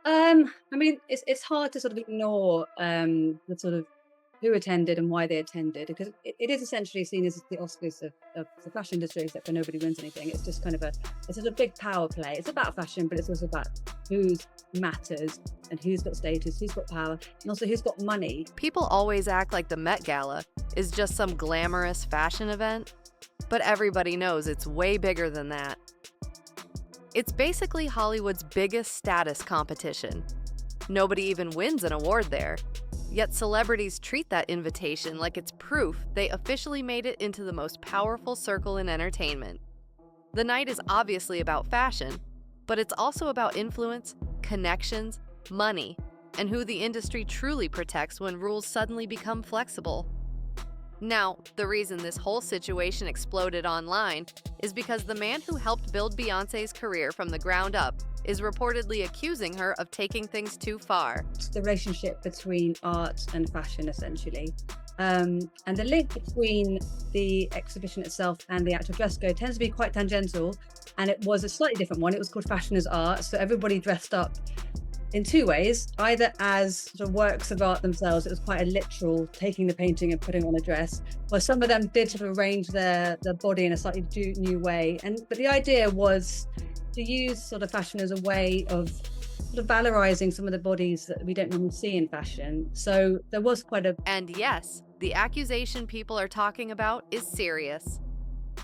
I mean, it's hard to sort of ignore the sort of who attended and why they attended because it is essentially seen as the Oscars of the fashion industry, except for nobody wins anything. It's just kind of it's sort of a big power play. It's about fashion, but it's also about who's matters and who's got status, who's got power, and also who's got money. People always act like the Met Gala is just some glamorous fashion event, but everybody knows it's way bigger than that. It's basically Hollywood's biggest status competition. Nobody even wins an award there. Yet celebrities treat that invitation like it's proof they officially made it into the most powerful circle in entertainment. The night is obviously about fashion, but it's also about influence, connections, money, and who the industry truly protects when rules suddenly become flexible. Now, the reason this whole situation exploded online is because the man who helped build Beyoncé's career from the ground up is reportedly accusing her of taking things too far. It's the relationship between art and fashion, essentially. And the link between the exhibition itself and the actual dress code tends to be quite tangential. And it was a slightly different one. It was called Fashion as Art. So everybody dressed up in two ways, either as sort of works of art themselves. It was quite a literal taking the painting and putting on a dress, or some of them did sort of arrange their body in a slightly new way. But the idea was to use sort of fashion as a way of sort of valorizing some of the bodies that we don't normally see in fashion. So there was quite a... And yes, the accusation people are talking about is serious.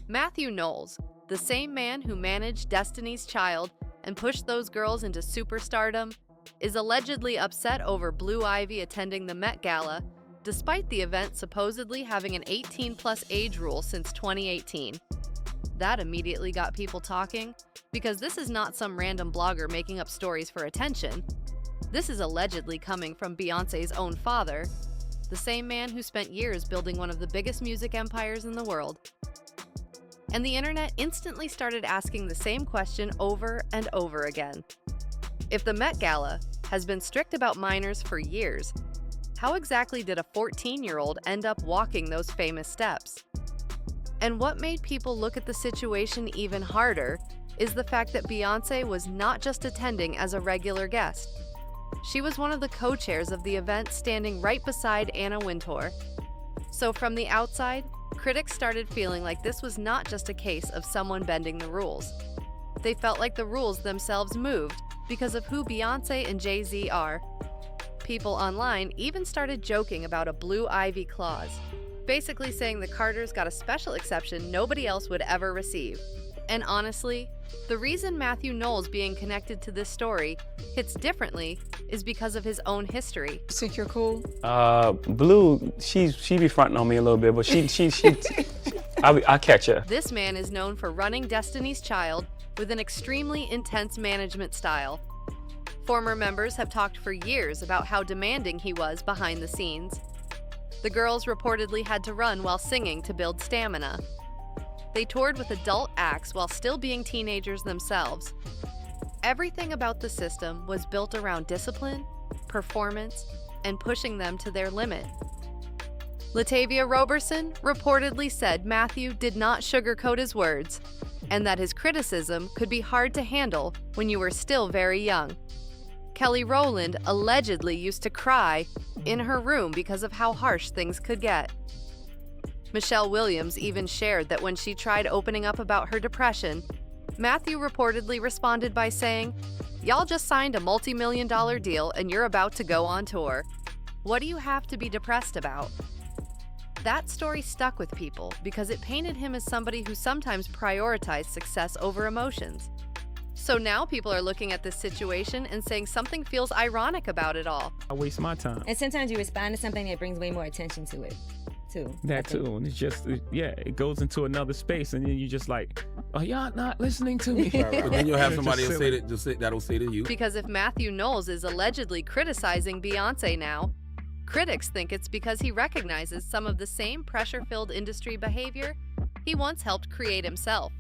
Matthew Knowles, the same man who managed Destiny's Child and pushed those girls into superstardom, is allegedly upset over Blue Ivy attending the Met Gala, despite the event supposedly having an 18-plus age rule since 2018. That immediately got people talking, because this is not some random blogger making up stories for attention. This is allegedly coming from Beyoncé's own father, the same man who spent years building one of the biggest music empires in the world. And the internet instantly started asking the same question over and over again. If the Met Gala has been strict about minors for years, how exactly did a 14-year-old end up walking those famous steps? And what made people look at the situation even harder is the fact that Beyoncé was not just attending as a regular guest. She was one of the co-chairs of the event, standing right beside Anna Wintour. So from the outside, critics started feeling like this was not just a case of someone bending the rules. They felt like the rules themselves moved because of who Beyoncé and Jay-Z are. People online even started joking about a Blue Ivy clause, basically saying the Carters got a special exception nobody else would ever receive. And honestly, the reason Matthew Knowles being connected to this story hits differently is because of his own history. Think you're cool? Blue, she be fronting on me a little bit, but I catch her. This man is known for running Destiny's Child with an extremely intense management style. Former members have talked for years about how demanding he was behind the scenes. The girls reportedly had to run while singing to build stamina. They toured with adult acts while still being teenagers themselves. Everything about the system was built around discipline, performance, and pushing them to their limit. Latavia Roberson reportedly said Matthew did not sugarcoat his words, and that his criticism could be hard to handle when you were still very young. Kelly Rowland allegedly used to cry in her room because of how harsh things could get. Michelle Williams even shared that when she tried opening up about her depression, Matthew reportedly responded by saying, "Y'all just signed a multi-million-dollar deal and you're about to go on tour. What do you have to be depressed about?" That story stuck with people because it painted him as somebody who sometimes prioritized success over emotions. So now people are looking at this situation and saying something feels ironic about it all. I waste my time. And sometimes you respond to something that brings way more attention to it, too. That too, and it's just, it goes into another space, and then you just like, oh, y'all not listening to me. But then you'll have somebody else that'll say to you. Because if Matthew Knowles is allegedly criticizing Beyonce now, critics think it's because he recognizes some of the same pressure-filled industry behavior he once helped create himself.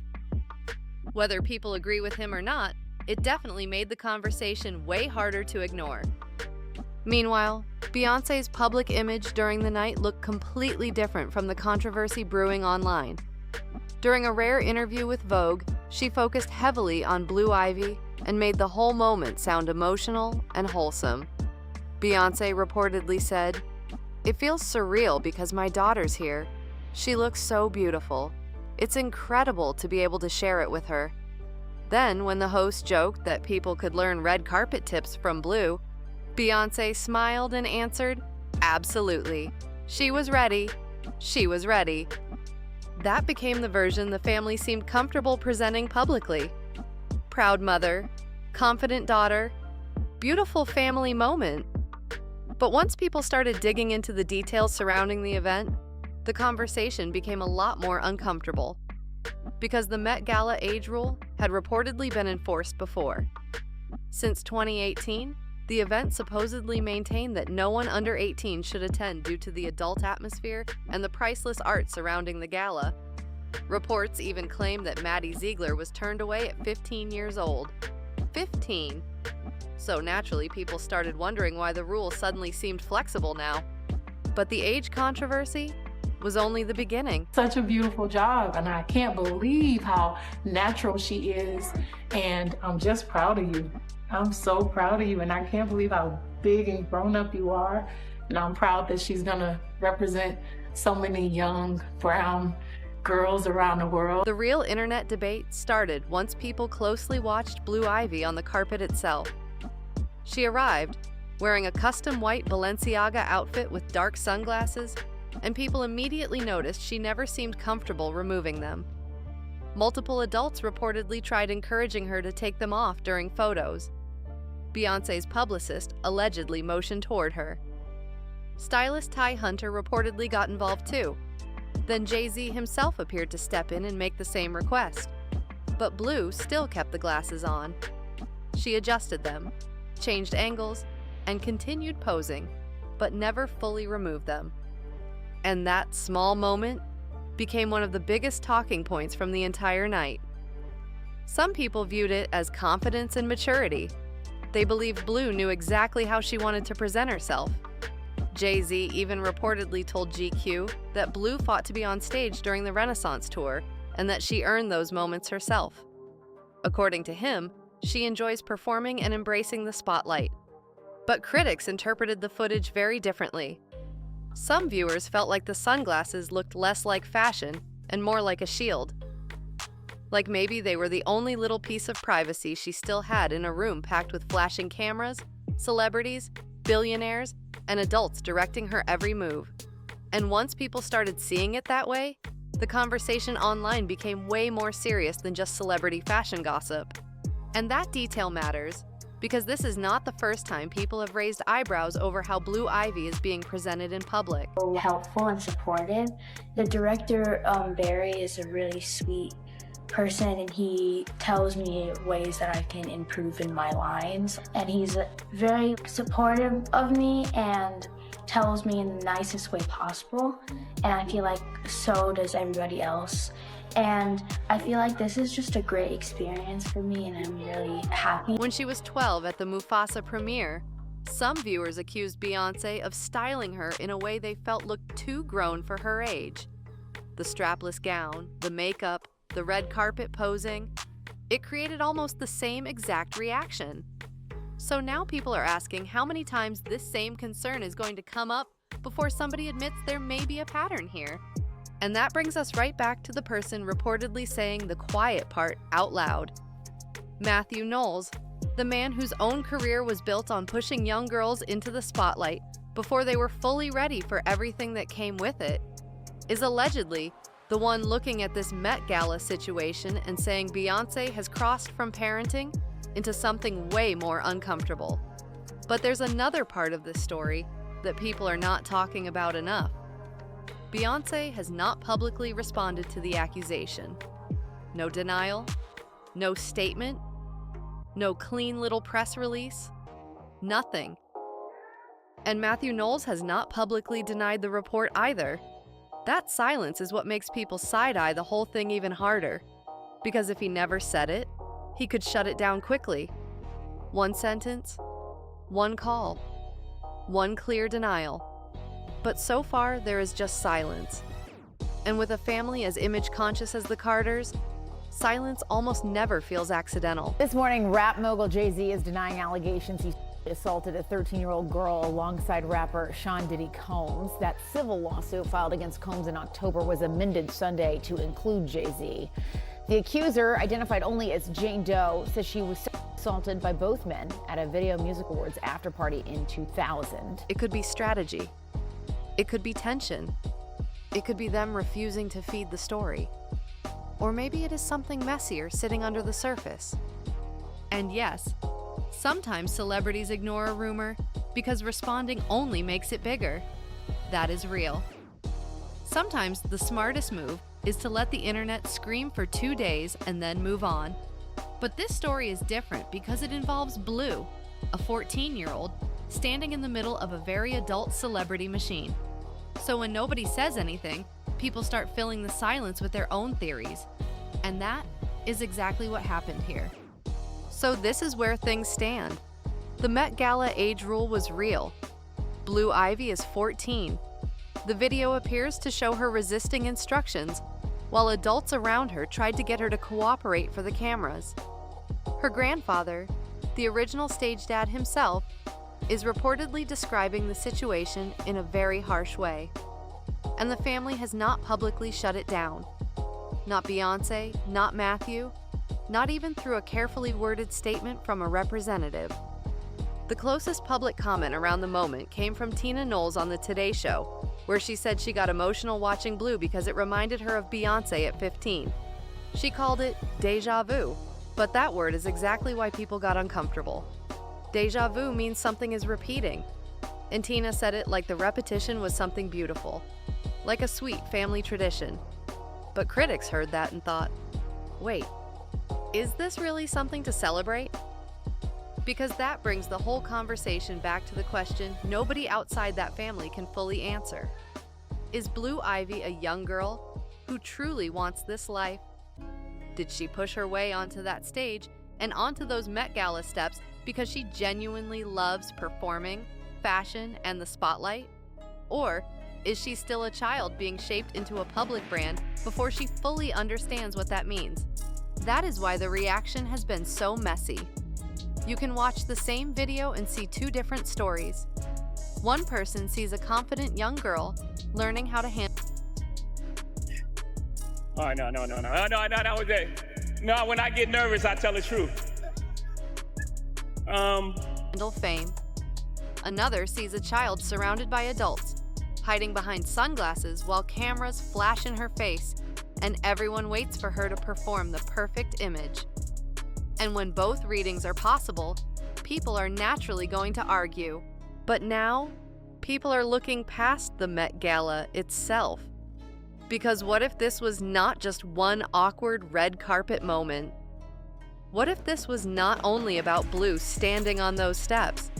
Whether people agree with him or not, it definitely made the conversation way harder to ignore. Meanwhile, Beyoncé's public image during the night looked completely different from the controversy brewing online. During a rare interview with Vogue, she focused heavily on Blue Ivy, and made the whole moment sound emotional and wholesome. Beyonce reportedly said, "It feels surreal because my daughter's here. She looks so beautiful. It's incredible to be able to share it with her." Then, when the host joked that people could learn red carpet tips from Blue, Beyonce smiled and answered, "Absolutely. She was ready. She was ready." That became the version the family seemed comfortable presenting publicly. Proud mother, confident daughter, beautiful family moment. But once people started digging into the details surrounding the event, the conversation became a lot more uncomfortable. Because the Met Gala age rule had reportedly been enforced before. Since 2018, the event supposedly maintained that no one under 18 should attend due to the adult atmosphere and the priceless art surrounding the gala. Reports even claim that Maddie Ziegler was turned away at 15 years old. 15! So naturally, people started wondering why the rule suddenly seemed flexible now. But the age controversy was only the beginning. Such a beautiful job, and I can't believe how natural she is, and I'm just proud of you. I'm so proud of you, and I can't believe how big and grown up you are, and I'm proud that she's gonna represent so many young brown girls around the world. The real internet debate started once people closely watched Blue Ivy on the carpet itself. She arrived wearing a custom white Balenciaga outfit with dark sunglasses, and people immediately noticed she never seemed comfortable removing them. Multiple adults reportedly tried encouraging her to take them off during photos. Beyoncé's publicist allegedly motioned toward her. Stylist Ty Hunter reportedly got involved too. Then Jay-Z himself appeared to step in and make the same request. But Blue still kept the glasses on. She adjusted them, changed angles, and continued posing, but never fully removed them. And that small moment became one of the biggest talking points from the entire night. Some people viewed it as confidence and maturity. They believed Blue knew exactly how she wanted to present herself. Jay-Z even reportedly told GQ that Blue fought to be on stage during the Renaissance tour and that she earned those moments herself. According to him, she enjoys performing and embracing the spotlight. But critics interpreted the footage very differently. Some viewers felt like the sunglasses looked less like fashion and more like a shield. Like maybe they were the only little piece of privacy she still had in a room packed with flashing cameras, celebrities, billionaires, and adults directing her every move. And once people started seeing it that way, the conversation online became way more serious than just celebrity fashion gossip. And that detail matters, because this is not the first time people have raised eyebrows over how Blue Ivy is being presented in public. Helpful and supportive. The director, Barry, is a really sweet person, and he tells me ways that I can improve in my lines. And he's very supportive of me and tells me in the nicest way possible. And I feel like so does everybody else. And I feel like this is just a great experience for me, and I'm really happy. When she was 12 at the Mufasa premiere, some viewers accused Beyoncé of styling her in a way they felt looked too grown for her age. The strapless gown, the makeup, the red carpet posing, it created almost the same exact reaction. So now people are asking how many times this same concern is going to come up before somebody admits there may be a pattern here. And that brings us right back to the person reportedly saying the quiet part out loud. Matthew Knowles, the man whose own career was built on pushing young girls into the spotlight before they were fully ready for everything that came with it, is allegedly the one looking at this Met Gala situation and saying Beyoncé has crossed from parenting into something way more uncomfortable. But there's another part of this story that people are not talking about enough. Beyoncé has not publicly responded to the accusation. No denial, no statement, no clean little press release, nothing. And Matthew Knowles has not publicly denied the report either. That silence is what makes people side-eye the whole thing even harder. Because if he never said it, he could shut it down quickly. One sentence, one call, one clear denial. But so far, there is just silence. And with a family as image-conscious as the Carters, silence almost never feels accidental. This morning, rap mogul Jay-Z is denying allegations he assaulted a 13-year-old girl alongside rapper Sean Diddy Combs. That civil lawsuit filed against Combs in October was amended Sunday to include Jay-Z. The accuser, identified only as Jane Doe, says she was assaulted by both men at a Video Music Awards after party in 2000. It could be strategy. It could be tension. It could be them refusing to feed the story. Or maybe it is something messier sitting under the surface. And yes, sometimes celebrities ignore a rumor because responding only makes it bigger. That is real. Sometimes the smartest move is to let the internet scream for 2 days and then move on. But this story is different because it involves Blue, a 14-year-old, standing in the middle of a very adult celebrity machine. So when nobody says anything, people start filling the silence with their own theories. And that is exactly what happened here. So this is where things stand. The Met Gala age rule was real. Blue Ivy is 14. The video appears to show her resisting instructions, while adults around her tried to get her to cooperate for the cameras. Her grandfather, the original stage dad himself, is reportedly describing the situation in a very harsh way. And the family has not publicly shut it down. Not Beyonce, not Matthew, not even through a carefully worded statement from a representative. The closest public comment around the moment came from Tina Knowles on the Today Show, where she said she got emotional watching Blue because it reminded her of Beyonce at 15. She called it déjà vu, but that word is exactly why people got uncomfortable. Déjà vu means something is repeating, and Tina said it like the repetition was something beautiful, like a sweet family tradition. But critics heard that and thought, wait, is this really something to celebrate? Because that brings the whole conversation back to the question nobody outside that family can fully answer. Is Blue Ivy a young girl who truly wants this life? Did she push her way onto that stage and onto those Met Gala steps because she genuinely loves performing, fashion, and the spotlight? Or is she still a child being shaped into a public brand before she fully understands what that means? That is why the reaction has been so messy. You can watch the same video and see two different stories. One person sees a confident young girl learning how to handle. Oh, no, that was it. No, when I get nervous, I tell the truth. Fame. Another sees a child surrounded by adults, hiding behind sunglasses while cameras flash in her face, and everyone waits for her to perform the perfect image. And when both readings are possible, people are naturally going to argue. But now, people are looking past the Met Gala itself. Because what if this was not just one awkward red carpet moment? What if this was not only about Blue standing on those steps?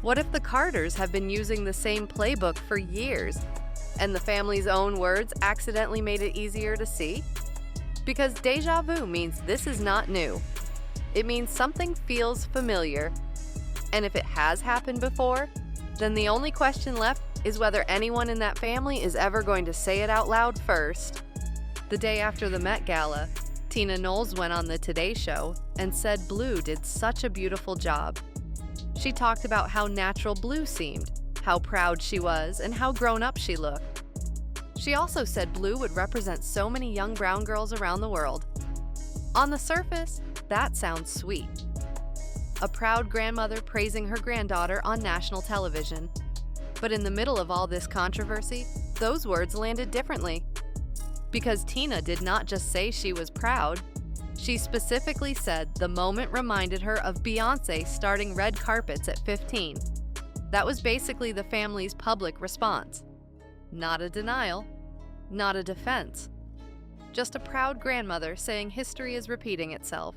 What if the Carters have been using the same playbook for years, and the family's own words accidentally made it easier to see? Because déjà vu means this is not new. It means something feels familiar. And if it has happened before, then the only question left is whether anyone in that family is ever going to say it out loud first. The day after the Met Gala, Tina Knowles went on the Today Show and said Blue did such a beautiful job. She talked about how natural Blue seemed, how proud she was, and how grown up she looked. She also said Blue would represent so many young brown girls around the world. On the surface, that sounds sweet. A proud grandmother praising her granddaughter on national television. But in the middle of all this controversy, those words landed differently. Because Tina did not just say she was proud, she specifically said the moment reminded her of Beyonce starting red carpets at 15. That was basically the family's public response. Not a denial, not a defense. Just a proud grandmother saying history is repeating itself.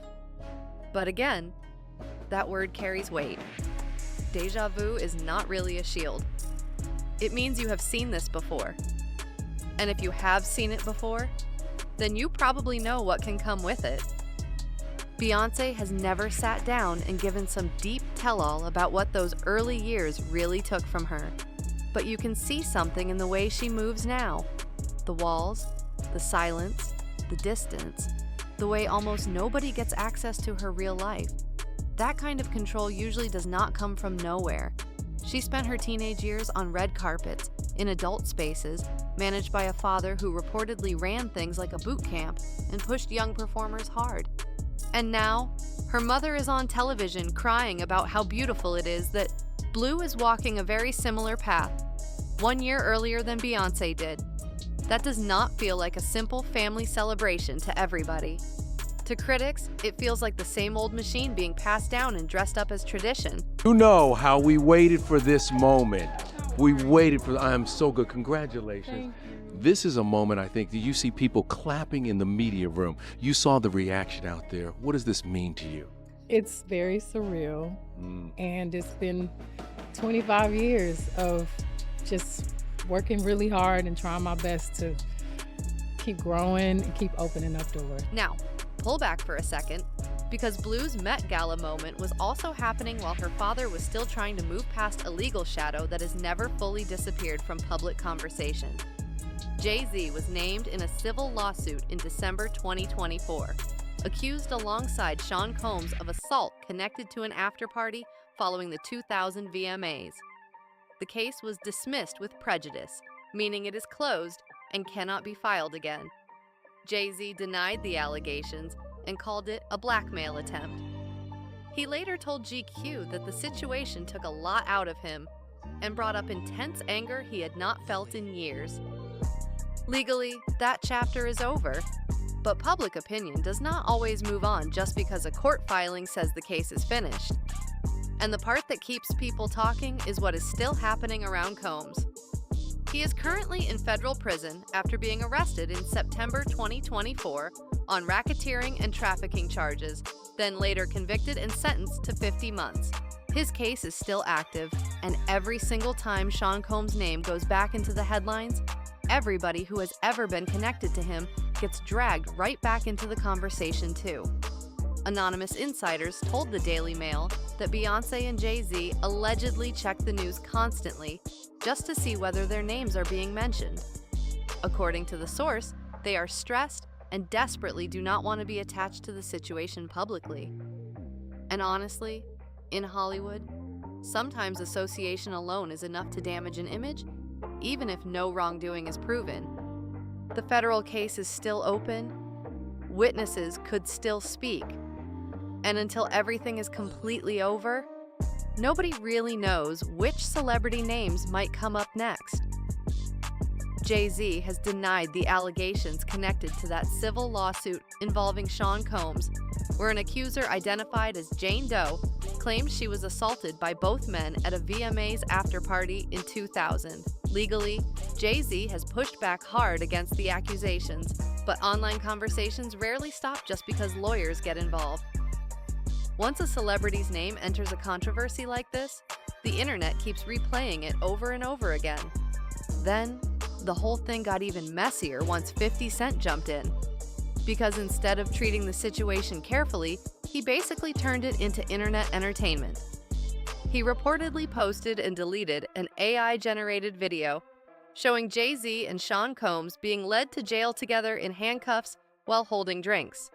But again, that word carries weight. Déjà vu is not really a shield. It means you have seen this before. And if you have seen it before, then you probably know what can come with it. Beyonce has never sat down and given some deep tell-all about what those early years really took from her. But you can see something in the way she moves now. The walls, the silence, the distance. the way almost nobody gets access to her real life. That kind of control usually does not come from nowhere. She spent her teenage years on red carpets, in adult spaces, managed by a father who reportedly ran things like a boot camp and pushed young performers hard. And now, her mother is on television crying about how beautiful it is that Blue is walking a very similar path, 1 year earlier than Beyonce did. That does not feel like a simple family celebration to everybody. To critics, it feels like the same old machine being passed down and dressed up as tradition. You know how we waited for this moment. We waited for, I am so good, congratulations. This is a moment, I think, that you see people clapping in the media room. You saw the reaction out there. What does this mean to you? It's very surreal, and it's been 25 years of just working really hard and trying my best to keep growing and keep opening up doors. Now, pull back for a second, because Blue's Met Gala moment was also happening while her father was still trying to move past a legal shadow that has never fully disappeared from public conversation. Jay-Z was named in a civil lawsuit in December 2024, accused alongside Sean Combs of assault connected to an after-party following the 2000 VMAs. The case was dismissed with prejudice, meaning it is closed and cannot be filed again. Jay-Z denied the allegations and called it a blackmail attempt. He later told GQ that the situation took a lot out of him and brought up intense anger he had not felt in years. Legally, that chapter is over, but public opinion does not always move on just because a court filing says the case is finished. And the part that keeps people talking is what is still happening around Combs. He is currently in federal prison after being arrested in September 2024 on racketeering and trafficking charges, then later convicted and sentenced to 50 months. His case is still active, and every single time Sean Combs' name goes back into the headlines, everybody who has ever been connected to him gets dragged right back into the conversation too. Anonymous insiders told the Daily Mail that Beyonce and Jay-Z allegedly check the news constantly just to see whether their names are being mentioned. According to the source, they are stressed and desperately do not want to be attached to the situation publicly. And honestly, in Hollywood, sometimes association alone is enough to damage an image, even if no wrongdoing is proven. The federal case is still open, witnesses could still speak, and until everything is completely over, nobody really knows which celebrity names might come up next. Jay-Z has denied the allegations connected to that civil lawsuit involving Sean Combs, where an accuser identified as Jane Doe claimed she was assaulted by both men at a VMAs after-party in 2000. Legally, Jay-Z has pushed back hard against the accusations, but online conversations rarely stop just because lawyers get involved. Once a celebrity's name enters a controversy like this, the internet keeps replaying it over and over again. Then, the whole thing got even messier once 50 Cent jumped in. Because instead of treating the situation carefully, he basically turned it into internet entertainment. He reportedly posted and deleted an AI-generated video showing Jay-Z and Sean Combs being led to jail together in handcuffs while holding drinks.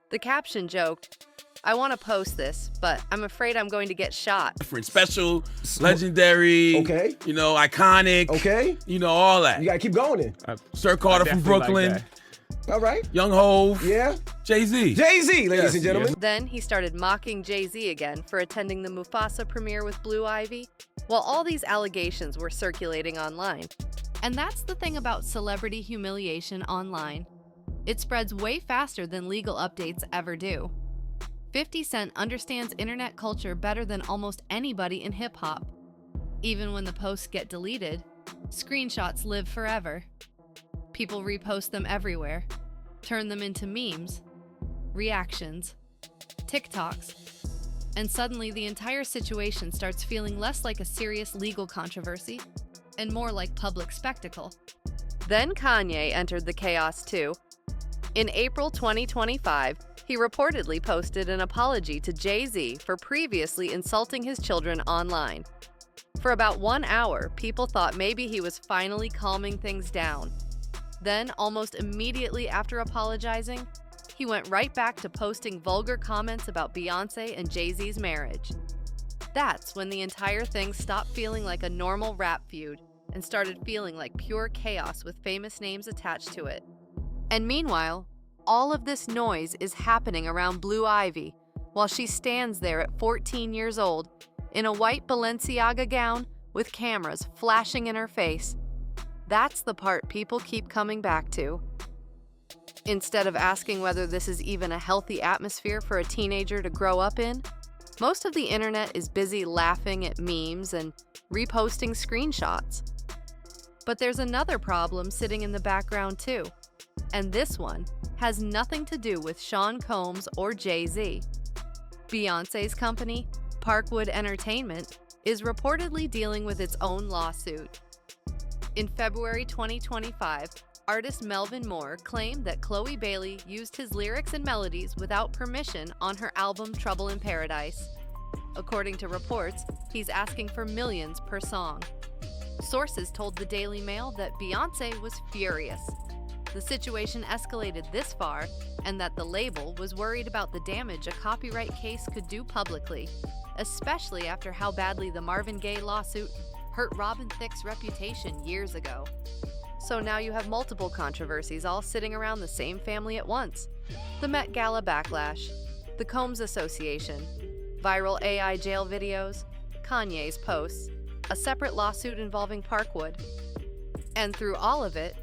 The caption joked, "I want to post this, but I'm afraid I'm going to get shot." Different, special, legendary, Okay. you know, iconic, Okay. you know, all that. You gotta keep going then. Sir Carter from definitely like Brooklyn, that. All right. Young Hove, Yeah. Jay-Z. Jay-Z, ladies Yes, and gentlemen. Then he started mocking Jay-Z again for attending the Mufasa premiere with Blue Ivy, while all these allegations were circulating online. And that's the thing about celebrity humiliation online. It spreads way faster than legal updates ever do. 50 Cent understands internet culture better than almost anybody in hip-hop. Even when the posts get deleted, screenshots live forever. People repost them everywhere, turn them into memes, reactions, TikToks, and suddenly the entire situation starts feeling less like a serious legal controversy and more like public spectacle. Then Kanye entered the chaos too. In April 2025, he reportedly posted an apology to Jay-Z for previously insulting his children online. For about 1 hour, people thought maybe he was finally calming things down. Then, almost immediately after apologizing, he went right back to posting vulgar comments about Beyonce and Jay-Z's marriage. That's when the entire thing stopped feeling like a normal rap feud and started feeling like pure chaos with famous names attached to it. And meanwhile, all of this noise is happening around Blue Ivy while she stands there at 14 years old in a white Balenciaga gown with cameras flashing in her face. That's the part people keep coming back to. Instead of asking whether this is even a healthy atmosphere for a teenager to grow up in, most of the internet is busy laughing at memes and reposting screenshots. But there's another problem sitting in the background too, and this one has nothing to do with Sean Combs or Jay-Z. Beyonce's company, Parkwood Entertainment, is reportedly dealing with its own lawsuit. In February 2025, artist Melvin Moore claimed that Chloe Bailey used his lyrics and melodies without permission on her album Trouble in Paradise. According to reports, he's asking for millions per song. Sources told the Daily Mail that Beyonce was furious. The situation escalated this far, and that the label was worried about the damage a copyright case could do publicly, especially after how badly the Marvin Gaye lawsuit hurt Robin Thicke's reputation years ago. So now you have multiple controversies all sitting around the same family at once. The Met Gala backlash, the Combs Association, viral AI jail videos, Kanye's posts, a separate lawsuit involving Parkwood. And through all of it,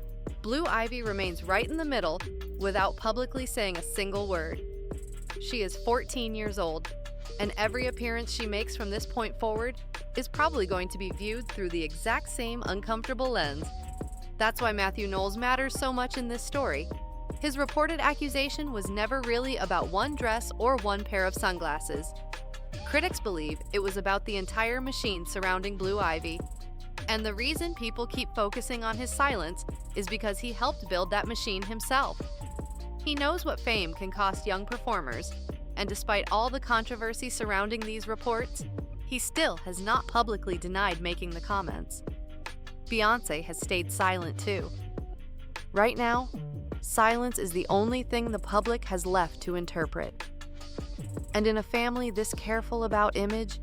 Blue Ivy remains right in the middle without publicly saying a single word. She is 14 years old, and every appearance she makes from this point forward is probably going to be viewed through the exact same uncomfortable lens. That's why Matthew Knowles matters so much in this story. His reported accusation was never really about one dress or one pair of sunglasses. Critics believe it was about the entire machine surrounding Blue Ivy. And the reason people keep focusing on his silence is because he helped build that machine himself. He knows what fame can cost young performers, and despite all the controversy surrounding these reports, he still has not publicly denied making the comments. Beyonce has stayed silent too. Right now, silence is the only thing the public has left to interpret. And in a family this careful about image,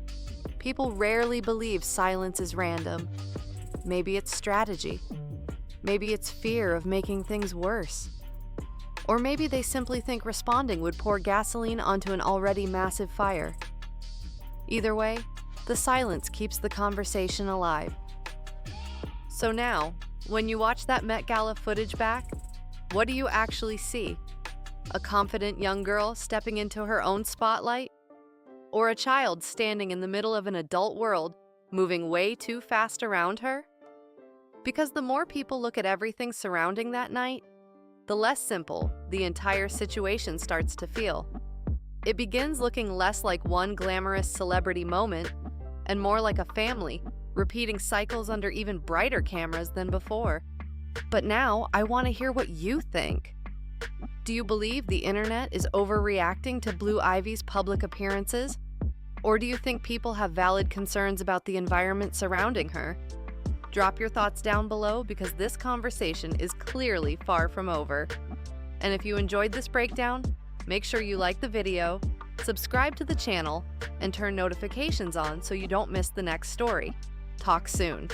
people rarely believe silence is random. Maybe it's strategy. Maybe it's fear of making things worse. Or maybe they simply think responding would pour gasoline onto an already massive fire. Either way, the silence keeps the conversation alive. So now, when you watch that Met Gala footage back, what do you actually see? A confident young girl stepping into her own spotlight? Or a child standing in the middle of an adult world, moving way too fast around her? Because the more people look at everything surrounding that night, the less simple the entire situation starts to feel. It begins looking less like one glamorous celebrity moment and more like a family, repeating cycles under even brighter cameras than before. But now, I want to hear what you think. Do you believe the internet is overreacting to Blue Ivy's public appearances? Or do you think people have valid concerns about the environment surrounding her? Drop your thoughts down below because this conversation is clearly far from over. And if you enjoyed this breakdown, make sure you like the video, subscribe to the channel, and turn notifications on so you don't miss the next story. Talk soon.